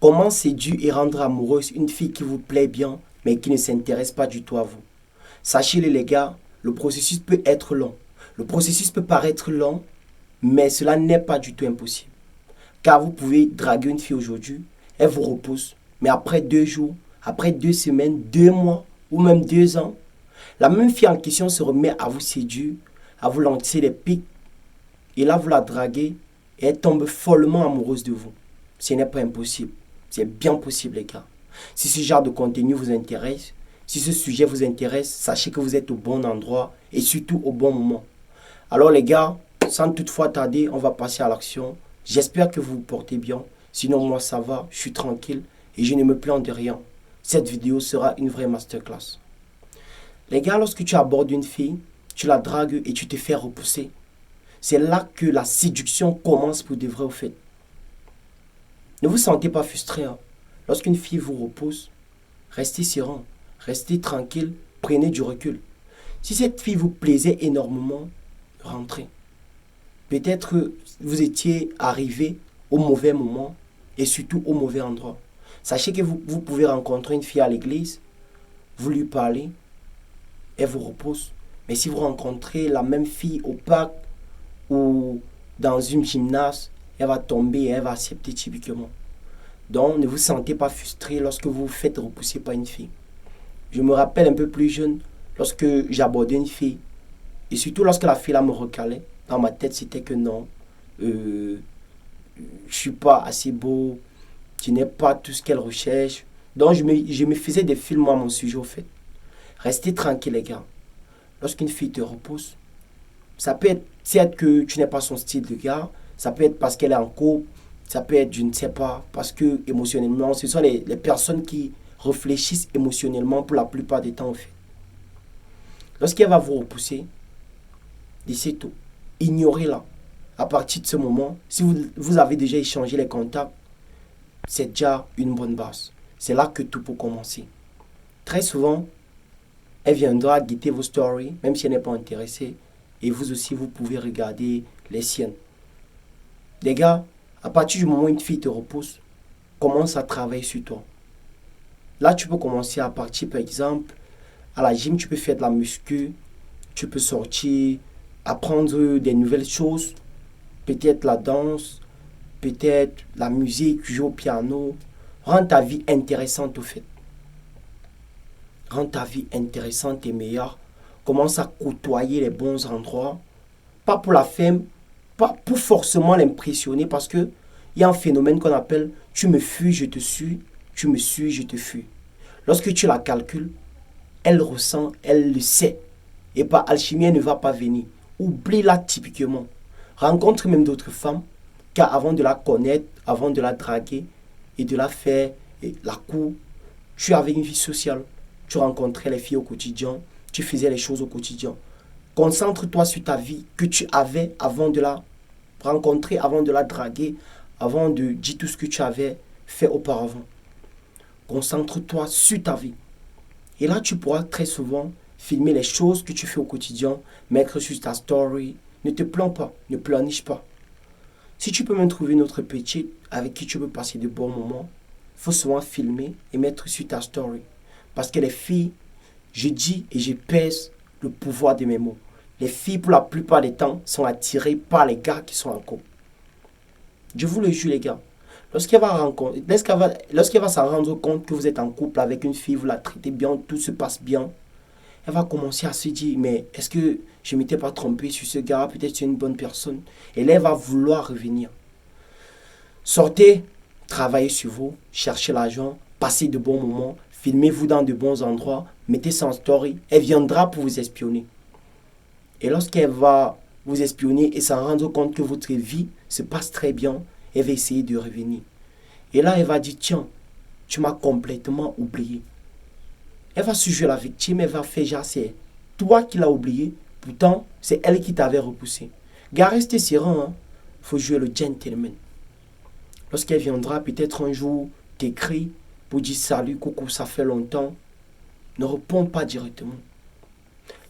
Comment séduire et rendre amoureuse une fille qui vous plaît bien, mais qui ne s'intéresse pas du tout à vous? Sachez-le les gars, le processus peut être long. Le processus peut paraître long, mais cela n'est pas du tout impossible. Car vous pouvez draguer une fille aujourd'hui, elle vous repousse, mais après 2 jours, après 2 semaines, 2 mois, ou même 2 ans, la même fille en question se remet à vous séduire, à vous lancer des pics, et là vous la draguez, et elle tombe follement amoureuse de vous. Ce n'est pas impossible. C'est bien possible les gars. Si ce genre de contenu vous intéresse, si ce sujet vous intéresse, sachez que vous êtes au bon endroit et surtout au bon moment. Alors les gars, sans toutefois tarder, on va passer à l'action. J'espère que vous vous portez bien. Sinon moi ça va, je suis tranquille et je ne me plains de rien. Cette vidéo sera une vraie masterclass. Les gars, lorsque tu abordes une fille, tu la dragues et tu te fais repousser. C'est là que la séduction commence pour de vrai au fait. Ne vous sentez pas frustré. Lorsqu'une fille vous repousse, restez serein, restez tranquille, prenez du recul. Si cette fille vous plaisait énormément, rentrez. Peut-être vous étiez arrivé au mauvais moment et surtout au mauvais endroit. Sachez que vous pouvez rencontrer une fille à l'église, vous lui parlez, elle vous repousse. Mais si vous rencontrez la même fille au parc ou dans une gymnase, elle va tomber et elle va accepter typiquement. Donc, ne vous sentez pas frustré lorsque vous vous faites repousser par une fille. Je me rappelle un peu plus jeune, lorsque j'abordais une fille, et surtout lorsque la fille là me recalait, dans ma tête c'était que non, je suis pas assez beau, je n'ai pas tout ce qu'elle recherche. Donc, je me faisais des films à mon sujet au fait. Restez tranquille les gars. Lorsqu'une fille te repousse, ça peut être, certes que tu n'es pas son style de gars, ça peut être parce qu'elle est en couple, ça peut être, je ne sais pas, parce que émotionnellement, ce sont les personnes qui réfléchissent émotionnellement pour la plupart des temps, en fait. Lorsqu'elle va vous repousser, laissez tout. Ignorez-la. À partir de ce moment, si vous avez déjà échangé les contacts, c'est déjà une bonne base. C'est là que tout peut commencer. Très souvent, elle viendra guetter vos stories, même si elle n'est pas intéressée. Et vous aussi, vous pouvez regarder les siennes. Les gars, à partir du moment où une fille te repousse, commence à travailler sur toi. Là, tu peux commencer à partir, par exemple, à la gym, tu peux faire de la muscu, tu peux sortir, apprendre des nouvelles choses, peut-être la danse, peut-être la musique, jouer au piano. Rends ta vie intéressante au fait. Rends ta vie intéressante et meilleure. Commence à côtoyer les bons endroits. Pas pour la femme, pas pour forcément l'impressionner, parce que il y a un phénomène qu'on appelle tu me fuis, je te suis, tu me suis, je te fuis. Lorsque tu la calcules, elle ressent, elle le sait. Et par alchimie, elle ne va pas venir. Oublie-la typiquement. Rencontre même d'autres femmes, car avant de la connaître, avant de la draguer et de la faire la cour, tu avais une vie sociale. Tu rencontrais les filles au quotidien, tu faisais les choses au quotidien. Concentre-toi sur ta vie que tu avais avant de la rencontrer, avant de la draguer, avant de dire tout ce que tu avais fait auparavant. Concentre-toi sur ta vie. Et là, tu pourras très souvent filmer les choses que tu fais au quotidien, mettre sur ta story. Ne te plains pas, ne pleurniche pas. Si tu peux même trouver une autre petite avec qui tu peux passer de bons moments, il faut souvent filmer et mettre sur ta story. Parce que les filles, je dis et je pèse le pouvoir de mes mots. Les filles, pour la plupart des temps, sont attirées par les gars qui sont en couple. Je vous le jure, les gars. Lorsqu'elle va s'en rendre compte que vous êtes en couple avec une fille, vous la traitez bien, tout se passe bien, elle va commencer à se dire, mais est-ce que je ne m'étais pas trompé sur ce gars, peut-être c'est une bonne personne. Et là, elle va vouloir revenir. Sortez, travaillez sur vous, cherchez l'argent, passez de bons moments, filmez-vous dans de bons endroits, mettez ça en story, elle viendra pour vous espionner. Et lorsqu'elle va vous espionner et s'en rendre compte que votre vie se passe très bien, elle va essayer de revenir. Et là, elle va dire, tiens, tu m'as complètement oublié. Elle va se jouer la victime, elle va faire genre, c'est toi qui l'as oublié, pourtant, c'est elle qui t'avait repoussé. Gars, restez serein, il faut jouer le gentleman. Lorsqu'elle viendra, peut-être un jour, t'écrit pour dire salut, coucou, ça fait longtemps, ne réponds pas directement.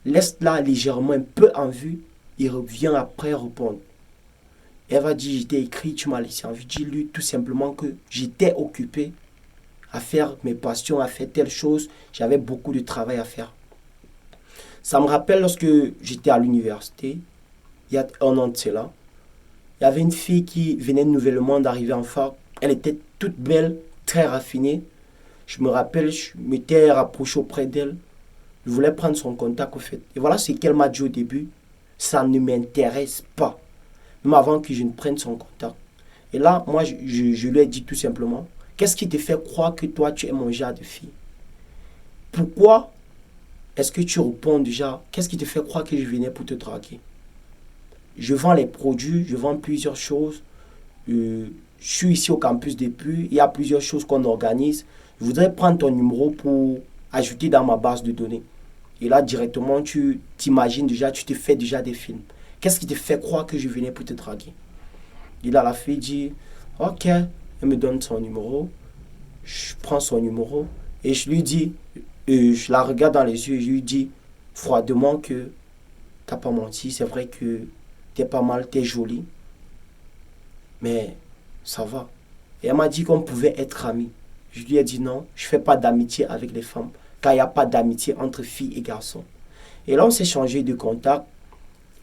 Laisse-la légèrement un peu en vue et revient après répondre. Elle va dire, je t'ai écrit, tu m'as laissé en vie. Dis-lui tout simplement que j'étais occupé à faire mes passions, à faire telle chose. J'avais beaucoup de travail à faire. Ça me rappelle lorsque j'étais à l'université, il y a un an de cela. Il y avait une fille qui venait nouvellement d'arriver en fac. Elle était toute belle, très raffinée. Je me rappelle, je m'étais rapproché auprès d'elle. Je voulais prendre son contact au fait. Et voilà ce qu'elle m'a dit au début. Ça ne m'intéresse pas. Même avant que je ne prenne son contact. Et là, moi, je lui ai dit tout simplement, qu'est-ce qui te fait croire que toi, tu es mon genre de fille? Pourquoi est-ce que tu réponds déjà? Qu'est-ce qui te fait croire que je venais pour te draguer? Je vends les produits, je vends plusieurs choses. Je suis ici au campus depuis. Il y a plusieurs choses qu'on organise. Je voudrais prendre ton numéro pour ajouter dans ma base de données. Et là, directement, tu t'imagines déjà, tu te fais déjà des films. Qu'est-ce qui te fait croire que je venais pour te draguer? Et là, la fille dit, ok, elle me donne son numéro. Je prends son numéro et je lui dis, je la regarde dans les yeux et je lui dis froidement que t'as pas menti. C'est vrai que t'es pas mal, t'es jolie, mais ça va. Et elle m'a dit qu'on pouvait être amis. Je lui ai dit non, je fais pas d'amitié avec les femmes, car il n'y a pas d'amitié entre filles et garçons. Et là, on s'est changé de contact.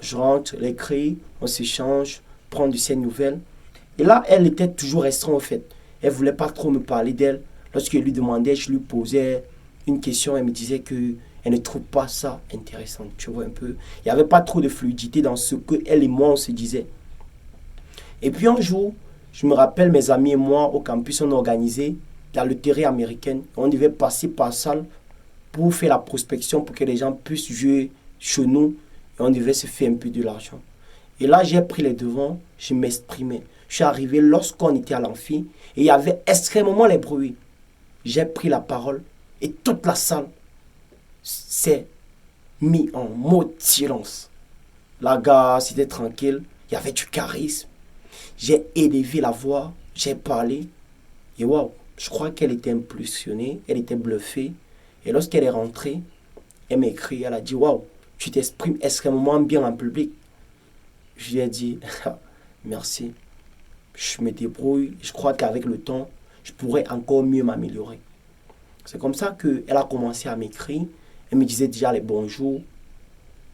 Je rentre, elle écrit, on s'échange, prend de ses nouvelles. Et là, elle était toujours restreinte au fait. Elle ne voulait pas trop me parler d'elle. Lorsque je lui demandais, je lui posais une question, elle me disait qu'elle ne trouve pas ça intéressant. Tu vois un peu. Il n'y avait pas trop de fluidité dans ce que elle et moi, on se disait. Et puis un jour, je me rappelle, mes amis et moi, au campus, on a organisé la loterie américaine. On devait passer par salle pour faire la prospection, pour que les gens puissent jouer chez nous. Et on devait se faire un peu de l'argent. Et là, j'ai pris les devants, je m'exprimais. Je suis arrivé lorsqu'on était à l'amphi et il y avait extrêmement les bruits. J'ai pris la parole et toute la salle s'est mise en mode silence. La gare, c'était tranquille, il y avait du charisme. J'ai élevé la voix, j'ai parlé et waouh, je crois qu'elle était impressionnée, elle était bluffée. Et lorsqu'elle est rentrée, elle m'a écrit, elle a dit waouh, tu t'exprimes extrêmement bien en public. Je lui ai dit merci. Je me débrouille. Je crois qu'avec le temps, je pourrais encore mieux m'améliorer. C'est comme ça qu'elle a commencé à m'écrire. Elle me disait déjà les bonjours,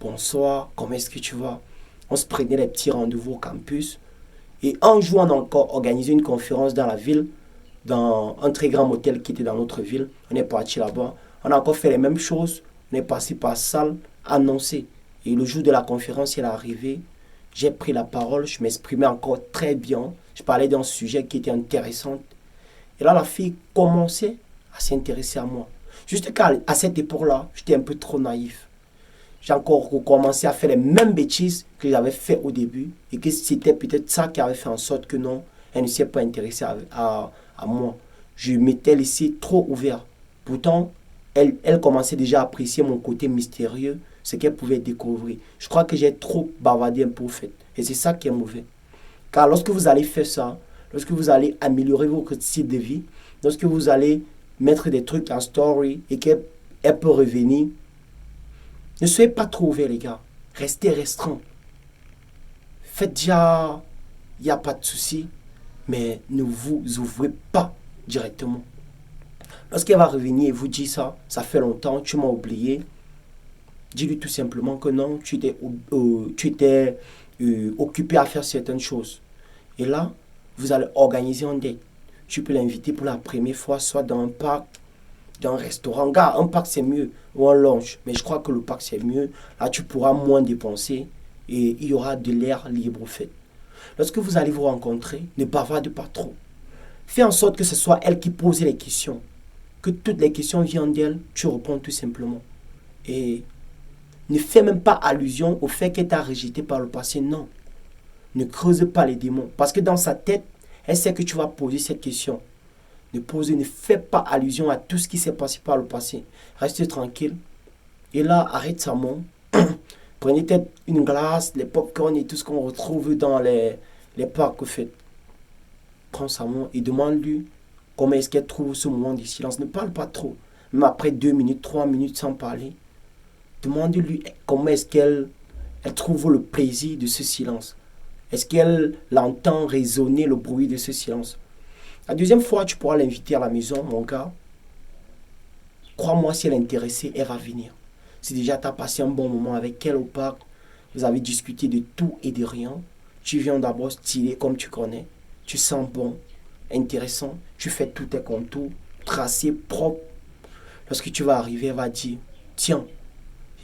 bonsoir, comment est-ce que tu vas? On se prenait les petits rendez-vous au campus. Et un jour, on a encore organisé une conférence dans la ville, dans un très grand hôtel qui était dans notre ville. On est parti là-bas. On a encore fait les mêmes choses. On est passé par salle, annoncé. Et le jour de la conférence, elle est arrivée. J'ai pris la parole, je m'exprimais encore très bien. Je parlais d'un sujet qui était intéressant. Et là, la fille commençait à s'intéresser à moi. Juste qu'à cette époque-là, j'étais un peu trop naïf. J'ai encore recommencé à faire les mêmes bêtises que j'avais fait au début. Et que c'était peut-être ça qui avait fait en sorte que non, elle ne s'est pas intéressée à moi. Je m'étais laissé trop ouvert. Pourtant, elle commençait déjà à apprécier mon côté mystérieux, ce qu'elle pouvait découvrir. Je crois que j'ai trop bavardé un peu au fait. Et c'est ça qui est mauvais. Car lorsque vous allez faire ça, lorsque vous allez améliorer votre style de vie, lorsque vous allez mettre des trucs en story et qu'elle peut revenir, ne soyez pas trop ouvert, les gars. Restez restreint. Faites déjà, il n'y a pas de souci, mais ne vous ouvrez pas directement. Lorsqu'elle va revenir et vous dit ça, ça fait longtemps, tu m'as oublié, dis-lui tout simplement que non, tu étais occupé à faire certaines choses. Et là, vous allez organiser un date. Tu peux l'inviter pour la première fois, soit dans un parc, dans un restaurant. Gars, un parc c'est mieux, ou un lounge. Mais je crois que le parc c'est mieux. Là, tu pourras moins dépenser et il y aura de l'air libre au fait. Lorsque vous allez vous rencontrer, ne bavarde pas trop. Fais en sorte que ce soit elle qui pose les questions. Que toutes les questions viennent d'elle, tu réponds tout simplement. Et ne fais même pas allusion au fait qu'elle t'a rejeté par le passé. Non. Ne creuse pas les démons. Parce que dans sa tête, elle sait que tu vas poser cette question. Ne fais pas allusion à tout ce qui s'est passé par le passé. Reste tranquille. Et là, arrête sa main. Prenez peut-être une glace, les pop-corn et tout ce qu'on retrouve dans les parcs au fait. Prends sa main et demande-lui comment est-ce qu'elle trouve ce moment de silence. Ne parle pas trop. Même après 2 minutes, 3 minutes sans parler. Demande-lui comment est-ce qu'elle trouve le plaisir de ce silence. Est-ce qu'elle entend résonner le bruit de ce silence? La deuxième fois, tu pourras l'inviter à la maison, mon gars. Crois-moi, si elle est intéressée, elle va venir. Si déjà tu as passé un bon moment avec elle au parc, vous avez discuté de tout et de rien, tu viens d'abord stylé comme tu connais, tu sens bon, intéressant, tu fais tous tes contours, tracés, propres. Lorsque tu vas arriver, elle va dire, tiens,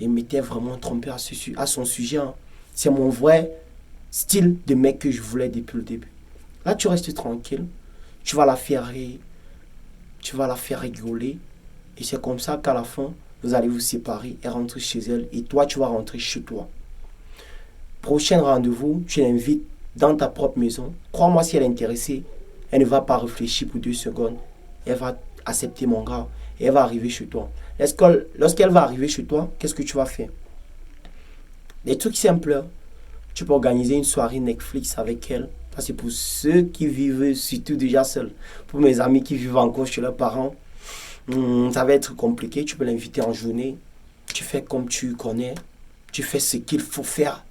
je m'étais vraiment trompé à son sujet. Hein. C'est mon vrai style de mec que je voulais depuis le début. Là, tu restes tranquille, tu vas la faire rire, tu vas la faire rigoler. Et c'est comme ça qu'à la fin, vous allez vous séparer et rentrer chez elle. Et toi, tu vas rentrer chez toi. Prochain rendez-vous, tu l'invites dans ta propre maison. Crois-moi, si elle est intéressée, elle ne va pas réfléchir pour 2 secondes. Elle va accepter mon gars et elle va arriver chez toi. Lorsqu'elle va arriver chez toi, qu'est-ce que tu vas faire? Des trucs simples. Tu peux organiser une soirée Netflix avec elle. Ça, c'est pour ceux qui vivent surtout déjà seuls. Pour mes amis qui vivent encore chez leurs parents, ça va être compliqué. Tu peux l'inviter en journée. Tu fais comme tu connais. Tu fais ce qu'il faut faire.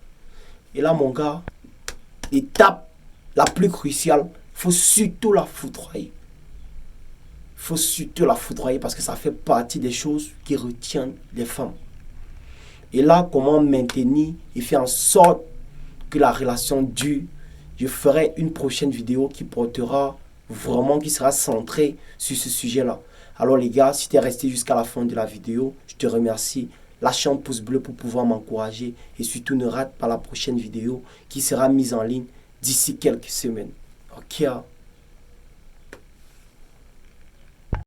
Et là, mon gars, étape la plus cruciale, il faut surtout la foudroyer. Il faut surtout la foudroyer parce que ça fait partie des choses qui retiennent les femmes. Et là, comment maintenir et faire en sorte que la relation dure. Je ferai une prochaine vidéo qui portera vraiment, qui sera centrée sur ce sujet-là. Alors les gars, si tu es resté jusqu'à la fin de la vidéo, je te remercie. Lâche un pouce bleu pour pouvoir m'encourager et surtout ne rate pas la prochaine vidéo qui sera mise en ligne d'ici quelques semaines. Ok.